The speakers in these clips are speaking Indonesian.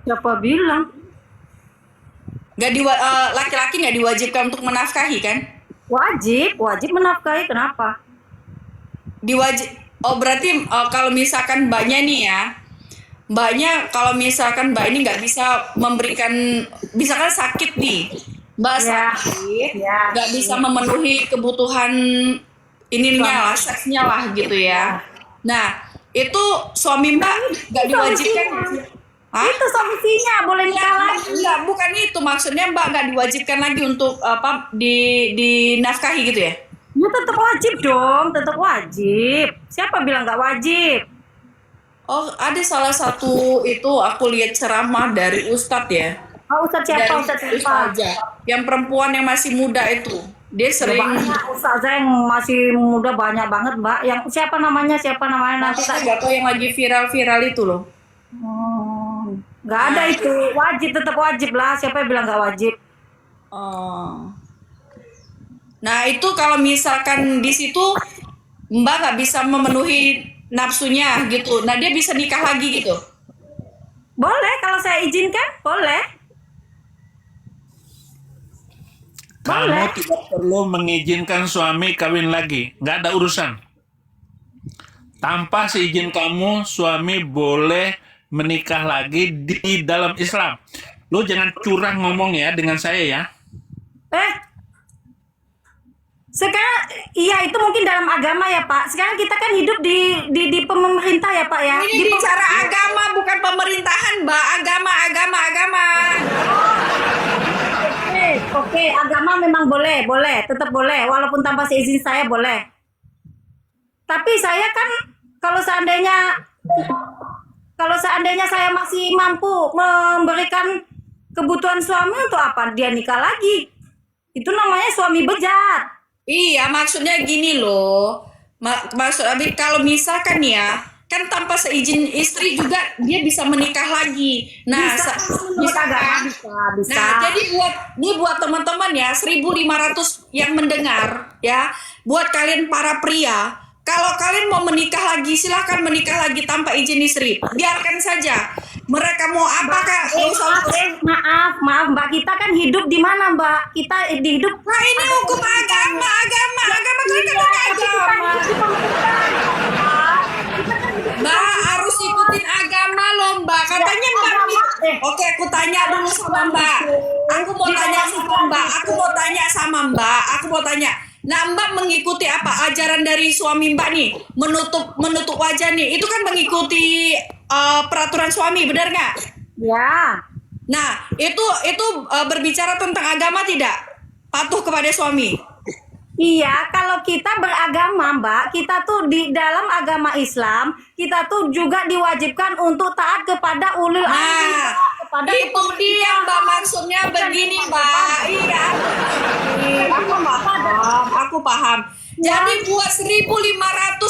Siapa bilang? Laki-laki nggak diwajibkan untuk menafkahi kan? Wajib menafkahi. Kenapa? Diwajib. Oh berarti kalau misalkan mbaknya nih ya, mbaknya kalau misalkan mbak ini nggak bisa memberikan, misalkan sakit nih, mbak Ya, sakit, ya. nggak bisa memenuhi kebutuhan ininya lah, Suami. seksnya lah gitu ya. Ya. Nah itu suami mbak nggak Itu diwajibkan? solusinya. Hah? Itu solusinya. Boleh nikah lagi. Enggak, bukan itu maksudnya mbak nggak diwajibkan lagi untuk apa dinafkahi gitu ya? Ya tetap wajib dong. Tetap wajib. Siapa bilang nggak wajib? Oh, ada salah satu itu aku lihat ceramah dari Ustadz ya. Oh, Ustadz siapa? Dari Ustadz siapa? Ustazah. Yang perempuan yang masih muda itu. Dia Ya, sering banyak ustazah yang masih muda banyak banget, Mbak. Yang siapa namanya? Siapa namanya nanti tak. nggak tahu yang lagi viral-viral itu loh. Nggak ada Nah, itu. Wajib, tetap wajib lah. Siapa yang bilang nggak wajib? oh. Nah, itu kalau misalkan di situ Mbak nggak bisa memenuhi nafsunya gitu. Nah, dia bisa nikah lagi gitu. Boleh, kalau saya izinkan, boleh. Kamu Boleh. tidak perlu mengizinkan suami kawin lagi. Nggak ada urusan. Tanpa seizin kamu, suami boleh menikah lagi di dalam Islam. Lo jangan curang ngomong ya dengan saya ya. Eh, sekarang iya itu mungkin dalam agama ya Pak. Sekarang kita kan hidup di pemerintah ya Pak ya. Ini bicara agama bukan pemerintahan, Mbak. Agama. Oke, agama memang boleh, tetap boleh, walaupun tanpa seizin saya boleh. Tapi saya kan kalau seandainya saya masih mampu memberikan kebutuhan suami, untuk apa dia nikah lagi? Itu namanya suami bejat. Iya, maksudnya gini loh. Maksud Abi kalau misalkan ya, kan tanpa seizin istri juga dia bisa menikah lagi. Nah, Menurut agama bisa. Nah, jadi buat teman-teman ya, 1.500 yang mendengar ya, buat kalian para pria, kalau kalian mau menikah lagi, silahkan menikah lagi tanpa izin istri. Biarkan saja. Mereka mau apakah? Maaf Mbak, kita kan hidup di mana Mbak? Kita hidup. Nah, ini hukum agama kalian kan agama. Mbak harus ikutin agama loh Mbak. Katanya Mbak. Oke, aku tanya dulu sama Mbak. Aku mau tanya. Nah, Mbak mengikuti apa ajaran dari suami Mbak nih? Menutup wajah nih. Itu kan mengikuti peraturan suami, benar nggak? Ya. Nah, itu berbicara tentang agama tidak? Patuh kepada suami. Iya, kalau kita beragama, Mbak, kita tuh di dalam agama Islam, kita tuh juga diwajibkan untuk taat kepada ulil amri. Nah, itu dia Mbak, maksudnya begini Mbak. Iya. Aku paham. Jadi buat 1.500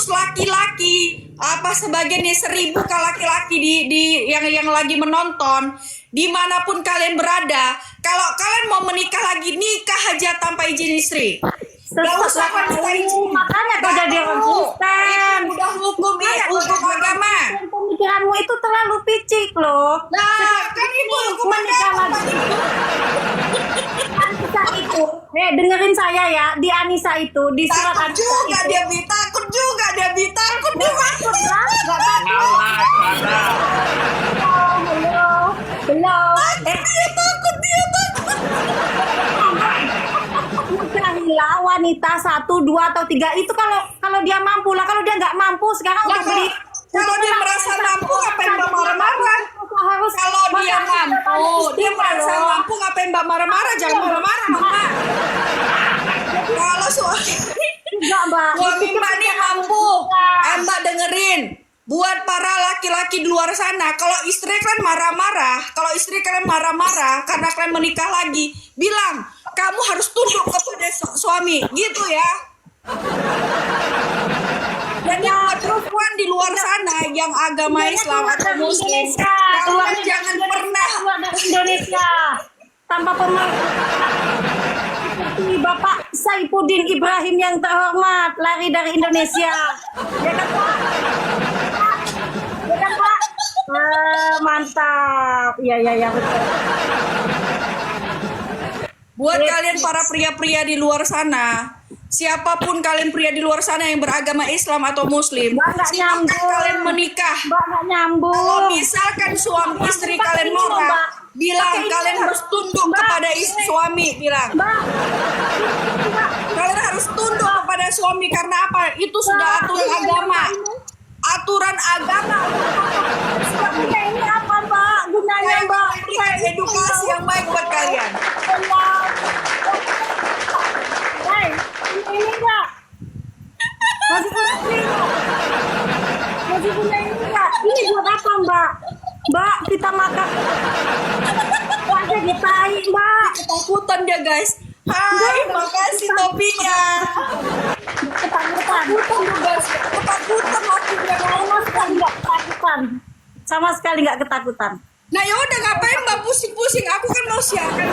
laki-laki, apa sebagian nih 1.000 laki-laki di yang lagi menonton, dimanapun kalian berada, kalau kalian mau menikah lagi, nikah aja tanpa izin istri. Gak usah Makanya kau jadi orang Kristen. Udah hukum agama. Pemikiranmu itu terlalu picik loh. Nah, kan itu hukum agama. Anissa itu, dengerin saya ya, di Anissa itu, di surat Takut Anissa juga itu. dia bi, takut juga dia bi, takut juga. Nggak takut. Belum. Dia takut. Nikahilah wanita 1, 2 atau 3 itu kalau dia mampu lah. Kalau dia nggak mampu sekarang Nah, untuk beli. kalau dia merasa mampu ngapain Mbak marah-marah? Harus Kalau dia merasa mampu ngapain Mbak marah-marah? Jangan marah-marah Mama. Kalau suami Mbak. Mbak nih mampu, Mbak dengerin. Buat para laki-laki di luar sana, kalau istri kalian marah-marah karena kalian menikah lagi, bilang kamu harus tunduk kepada suami, gitu ya. Dan yang perempuan di luar sana yang agama Islam atau Muslim, kalian jangan pernah keluar dari Indonesia tanpa seperti Bapak Saifuddin Ibrahim yang terhormat lari dari Indonesia. Ya kan Pak? Ya kan Pak? mantap. Iya betul. Buat kalian para pria-pria di luar sana, siapapun kalian pria di luar sana yang beragama Islam atau Muslim, Mbak, nggak silakan nyambung. kalian menikah. Mbak nggak nyambung. Kalau misalkan suami istri kalian Mbak, marah, bilang pakai ini, kalian Mbak. harus tunduk Mbak. kepada istri suami, bilang Mbak, kalian harus tunduk kepada suami karena apa? Itu sudah aturan agama. Aturan agama. Mbak, ini apa Mbak? Gunanya Saya Mbak? memberikan edukasi yang baik buat kalian. Hei, ini enggak? Masih punya ini enggak? Masih punya ini enggak? Ini buat apa Mbak? Mbak, kita makan. Mbak, jadi tai Mbak. Ketakutan dia guys. Hai, makasih topinya. Ketakutan. Ketakutan dia guys. Ketakutan lakinya. Sama sekali enggak ketakutan. Sama sekali enggak ketakutan. Nah yaudah ngapain mbak pusing-pusing? Aku kan mau siapkan.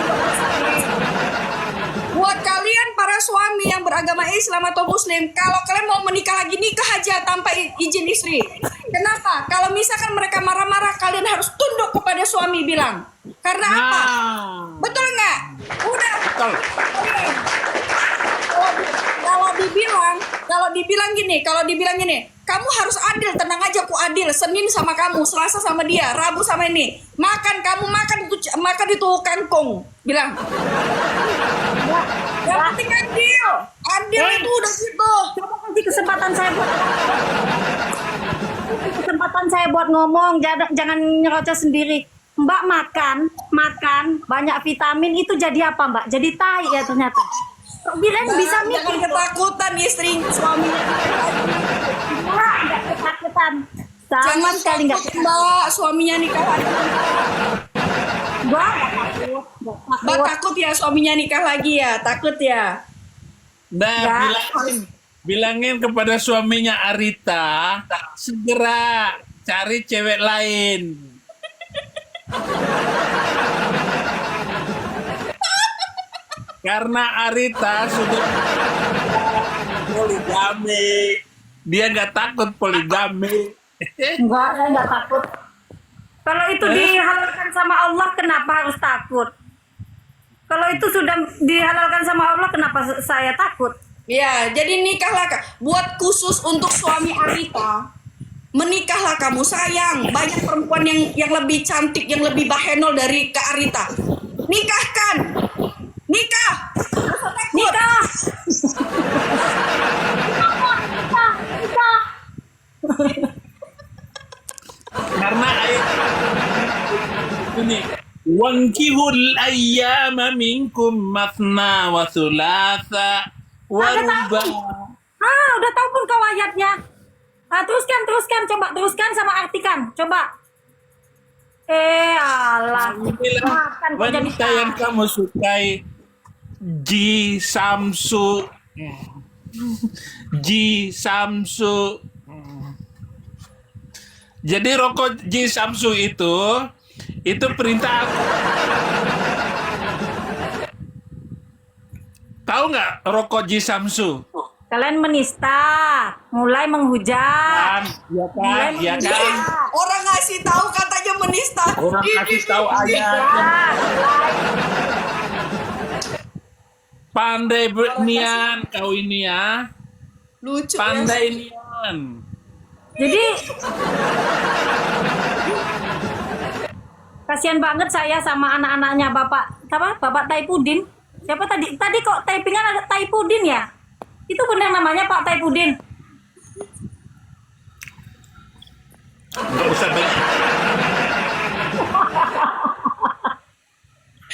Buat kalian para suami yang beragama Islam atau Muslim, kalau kalian mau menikah lagi, nikah aja tanpa izin istri. Kenapa? Kalau misalkan mereka marah-marah, kalian harus tunduk kepada suami bilang. Karena apa? Betul nggak? Udah. Betul. Kalau dibilang gini, kamu harus adil, tenang aja aku adil. Senin sama kamu, Selasa sama dia, Rabu sama ini. Kamu makan itu kangkung. Bilang. Yang penting adil. Adil itu udah gitu. Coba kasih kesempatan saya buat ngomong, jangan nyerocos sendiri. Mbak makan banyak vitamin itu jadi apa Mbak? Jadi tai ya ternyata. Bilang bisa Jangan mikir. ketakutan istri suaminya. Mbak nggak ketakutan. Sama Jangan sekali nggak takut ketakutan. mbak, suaminya nikah lagi. Mbak nggak takut. Mbak takut ya suaminya nikah lagi ya? Takut ya? Nah, Ya. bilangin kepada suaminya Arita, segera cari cewek lain. Karena Arita sudah poligami. Dia nggak takut poligami. Enggak, saya nggak takut. Kalau itu dihalalkan sama Allah, kenapa harus takut? Kalau itu sudah dihalalkan sama Allah, kenapa saya takut? Ya, jadi nikahlah buat khusus untuk suami Arita. Menikahlah kamu sayang. Banyak perempuan yang lebih cantik, yang lebih bahenol dari Kak Arita. Nikahkan. Nikah. Nikah. Nikah. Karena ayat ini wankihul ayyama minkum mathna wa thulatha wa ruba. Udah tahu pun kau ayatnya. Teruskan, teruskan sama artikan, coba. Allah. Inilah Makan kok jadi wanita yang kamu sukai, Ji Samsu. Ji Samsu. Jadi rokok Ji Samsu itu perintah aku. Tahu nggak rokok Ji Samsu? Kalian menista, mulai menghujat. Ya kan? Orang ngasih tahu katanya menista. Orang kasih tahu aja. Pandai nian kau ini ya. Lucu ya. Pandai nian. Jadi kasihan banget saya sama anak-anaknya Bapak Taipudin. Siapa tadi? Tadi kok typingan ada Taipudin ya? Itu benar namanya Pak Taipudin. Nggak usah banyak.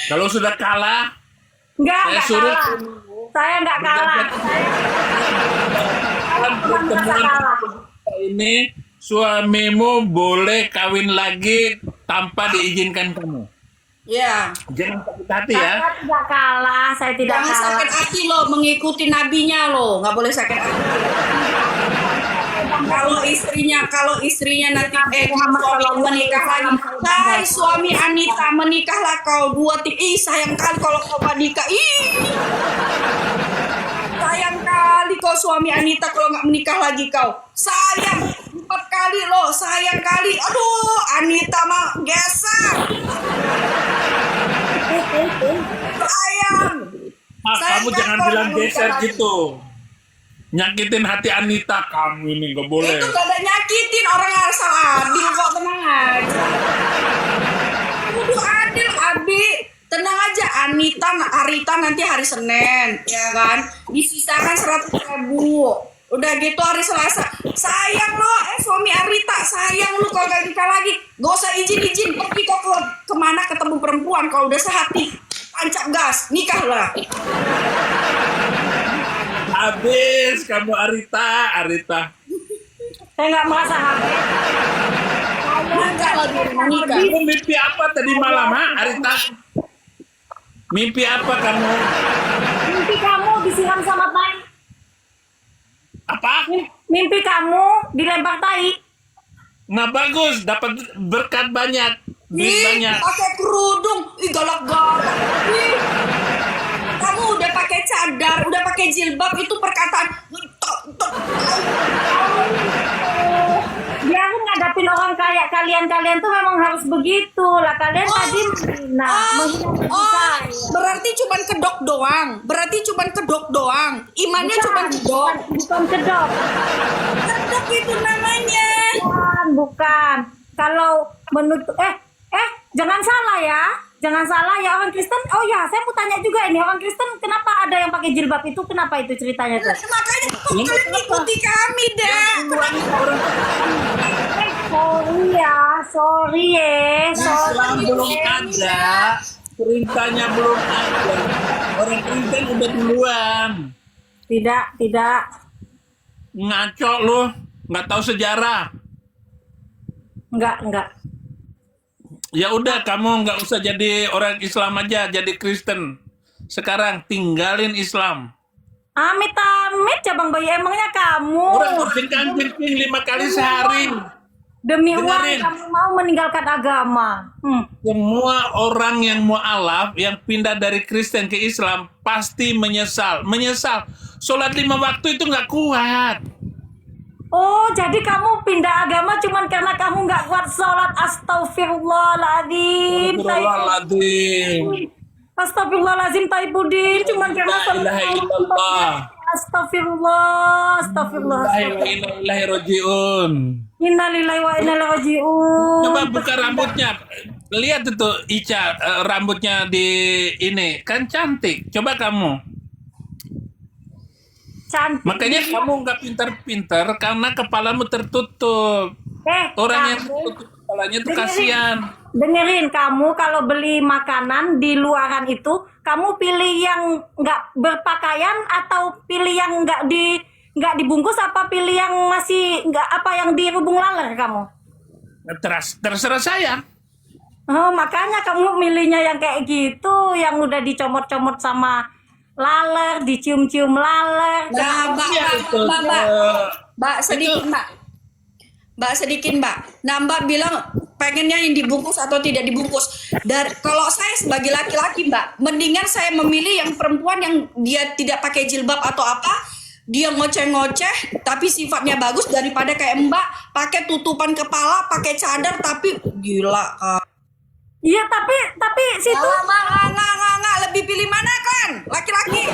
Kalau sudah kalah, Enggak suruh kalah. Saya enggak kalah. dalam pertemuan kalah. ini suamimu boleh kawin lagi tanpa diizinkan kamu. Ya. Jangan sakit hati ya. Saya tidak kalah, saya tidak Jangan kalah. sakit hati loh, mengikuti nabinya loh, nggak boleh sakit hati. Kalau istrinya nanti suami menikah lagi, hai suami Anita menikahlah kau sayang kali kalau kau menikah, sayang kali kau suami Anita kalau nggak menikah lagi kau, sayang 4 kali loh, sayang kali, aduh Anita mah geser. Sayang. Kamu jangan kalau bilang kamu geser bicara gitu. Nyakitin hati Anita kamu ini nggak boleh. Itu gak ada nyakitin, orang asal adil kok, tenang aja. Kudu adil, Abi. Tenang aja, Arita nanti hari Senin, ya kan? Disisakan 100.000. Udah gitu hari Selasa. Sayang lo, suami Arita, sayang lu kalau gak nikah lagi. Gak usah izin-izin, pergi kok kemana ketemu perempuan. Kalau udah sehati, tancap gas, nikah lah. Habis kamu Arita. Saya nggak merasa habis. Nikah lagi, nikah. Kamu mimpi apa tadi malam, ha, Arita? Mimpi apa kamu? Mimpi kamu disiram sama tai. Apa? Mimpi kamu dilempar tai. Nggak bagus, dapat berkat banyak, duit Ih, banyak. pakai kerudung, ih galak-galak. Ih, kamu udah pakai cadar, udah pakai jilbab, itu perkataan. Biarin ngadapin orang kayak kalian tuh memang harus begitu lah. Kalian tadi Berarti cuman kedok doang. Imannya cuman kedok. Bukan kedok. Kedok itu namanya. Bukan. Kalau menurut jangan salah ya. Jangan salah ya, orang Kristen. Oh ya, saya mau tanya juga ini, orang Kristen kenapa ada yang pakai jilbab itu? Kenapa itu ceritanya tuh? Makanya kalian ikuti kami dah. Sorry ya. Islam belum ada, perintahnya belum ada. Orang Kristen udah duluan. Tidak. Ngaco lu, nggak tahu sejarah. Enggak. Ya udah, kamu nggak usah jadi orang Islam aja, jadi Kristen. Sekarang tinggalin Islam. Amit, cabang bayi emangnya kamu. Orang berjengkang-jengking 5 kali sehari. Demi uang Dengerin. kamu mau meninggalkan agama. Semua orang yang mualaf, yang pindah dari Kristen ke Islam, pasti menyesal. Sholat 5 waktu itu nggak kuat. Oh, jadi kamu pindah agama cuman karena kamu nggak kuat sholat. Astagfirullahaladzim. Astagfirullahaladzim, Taibudin. Cuman karena sholat. La ilaha illallah. Astagfirullah. Innalillahi rojiun. Innalillahi wa inna ilaihi raji'un. Coba buka rambutnya. Lihat itu Ica, rambutnya di ini. Kan cantik. Coba kamu. Cantik. Makanya kamu nggak pintar-pintar karena kepalamu tertutup. Orang yang tertutup kepalanya tuh kasihan. Dengerin, kamu kalau beli makanan di luaran itu, kamu pilih yang nggak berpakaian atau pilih yang nggak dibungkus, apa pilih yang masih yang dirubung laler kamu? Terserah saya. Oh, makanya kamu milihnya yang kayak gitu, yang udah dicomot-comot sama laler, dicium-cium laler. Nah, Mbak sedikit. Nah, Mbak bilang pengennya yang dibungkus atau tidak dibungkus. Kalau saya sebagai laki-laki, Mbak, mendingan saya memilih yang perempuan yang dia tidak pakai jilbab atau apa, dia ngoceh-ngoceh tapi sifatnya bagus, daripada kayak Mbak pakai tutupan kepala, pakai cadar tapi gila. Iya, tapi situ Nggak, lebih pilih mana kan? Laki-laki.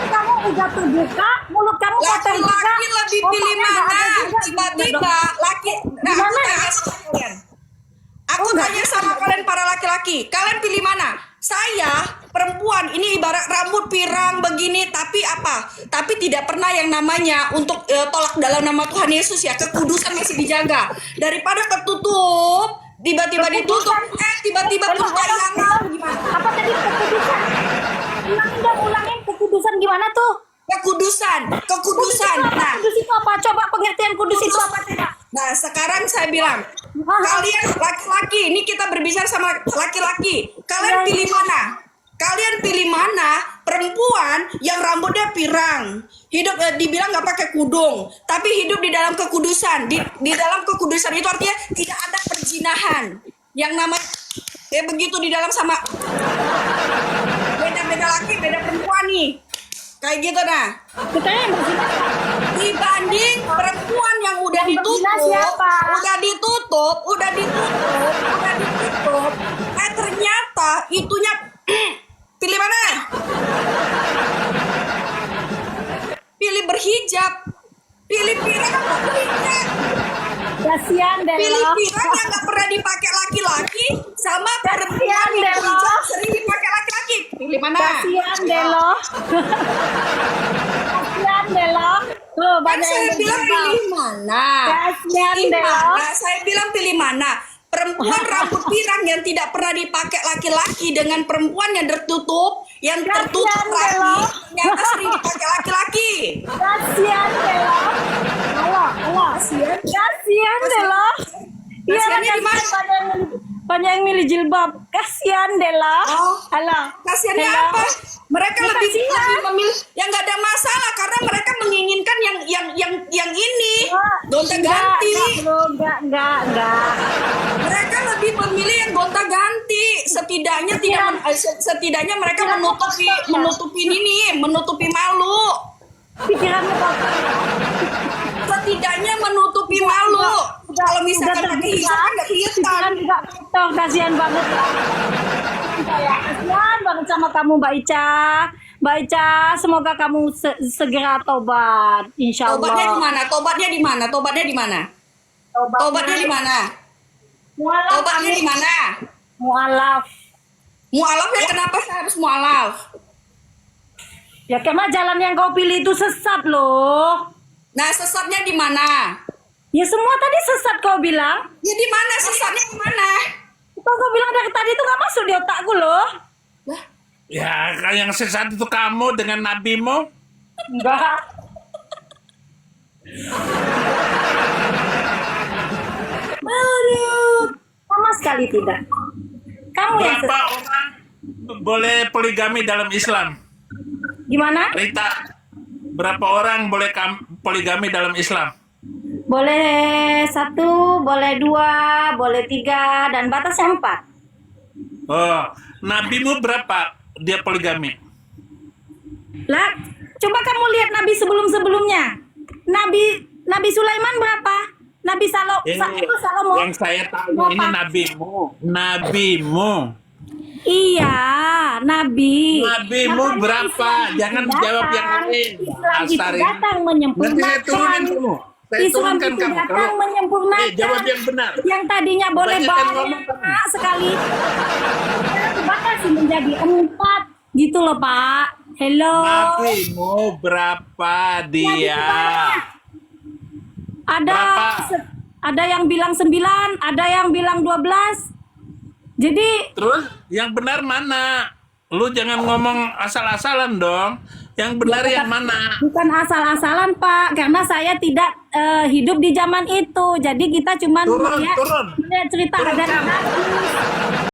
kamu udah terbuka, mulut kamu udah terbuka. Laki-laki lebih pilih mana? Tiba-tiba laki. Nah, aku tanya sama kalian para laki-laki, kalian pilih mana? Saya perempuan ini ibarat rambut pirang begini, tapi apa? Tapi tidak pernah yang namanya untuk tolak dalam nama Tuhan Yesus ya, kekudusan masih dijaga. Daripada ketutup, tiba-tiba ditutup, tiba-tiba pun tayangan gimana? Apa tadi kekudusan? Ulangin kekudusan gimana tuh? Kekudusan. Nah, Kudus itu apa? Coba pengertian kudus itu apa tidak? nah sekarang saya bilang, kalian laki-laki, ini kita berbicara sama laki-laki. Kalian pilih mana? Kalian pilih mana? Perempuan yang rambutnya pirang, hidup dibilang nggak pakai kudung, tapi hidup di dalam kekudusan. Di dalam kekudusan itu artinya tidak ada perzinahan. Yang namanya begitu di dalam sama beda laki, beda perempuan nih. Kayak gitu nah. Kita yang berzina. Dibanding perempuan yang udah Yang berzina ditutup, siapa? udah ditutup, Ternyata itunya pilih mana? Pilih berhijab. Pilih pirang apa berhijab? Kasihan deh Pilih lo. pirang yang nggak pernah dipakai laki-laki sama perempuan Kasihan deh yang lo. berhijab sering dipakai laki-laki. Pilih mana? Kasihan deh lo. Kasihan deh lo. Tuh Kan banyak saya yang bilang berjilbab. pilih mana? Kasihan Pilih deh lo. mana? Saya bilang pilih mana? Perempuan rambut pirang yang tidak pernah dipakai laki-laki dengan perempuan yang tertutup, yang tertutup Kasihan deh rapi, lo. ternyata sering dipakai laki-laki. Kasihan deh lo. Halo, halo. Kasihan deh lo. Iya, Kasihannya di mana? banyak yang milih jilbab. Kasihan deh lo. Oh. Halo. Kasiannya Halo. apa? Mereka Ya, lebih kasihan. memilih yang nggak ada masalah karena mereka menginginkan yang ini gonta Enggak, ganti. bro. Enggak. Mereka lebih memilih yang gonta ganti. Setidaknya tidak setidaknya mereka menutupi malu. Pikiranmu kotor. Setidaknya menutupi malu. Kalau misalkan pakai hijab kan nggak kelihatan. Pikiran juga kotor. Kasihan banget ya. Kasihan banget sama kamu Mbak Ica. Mbak Ica, semoga kamu segera tobat. Insya Allah. Tobatnya di mana? Tobatnya di mana? Tobatnya di mana? Tobatnya di mana? Mualaf, Tobatnya di mana? mualaf. Mualaf ya kenapa saya harus mualaf? Ya karena jalan yang kau pilih itu sesat loh. Nah sesatnya di mana? Ya semua tadi sesat kau bilang. Ya di mana sesatnya di mana? Kau bilang dari tadi itu nggak masuk di otakku loh. Lah, Ya, yang sesat itu kamu dengan nabimu. Enggak. Aduh, sama sekali tidak. Kamu yang Berapa sesat. orang boleh poligami dalam Islam? Gimana? Rita, berapa orang boleh poligami dalam Islam? Boleh 1, boleh 2, boleh 3, dan batasnya 4. Oh, nabimu berapa dia poligami? Lah, coba kamu lihat Nabi sebelum-sebelumnya. Nabi Sulaiman berapa? Nabi Salomo. Yang saya tahu Berapa? ini nabimu. Iya, Nabi. Nabimu Makanya berapa? Islam itu Jangan jawab yang datang. lain. Islam itu Asari. datang Nanti saya turunkan menyempurnakan. kamu. Saya Islam turunkan itu kamu. datang Kalau menyempurnakan. jawab yang benar. Yang tadinya boleh Kebanyakan ngomong kamu. banyak sekali, sekarang dibatasi menjadi 4. Gitu loh Pak. Hello. Nabimu berapa Nabi dia? itu banyak. Berapa? Ada yang bilang 9, ada yang bilang 12. Jadi Terus yang benar mana? Lu jangan ngomong asal-asalan dong. Yang benar Ya, yang mana? bukan asal-asalan Pak, karena saya tidak hidup di zaman itu. Jadi kita cuma Turun. melihat cerita Turun ada kamu. hadis.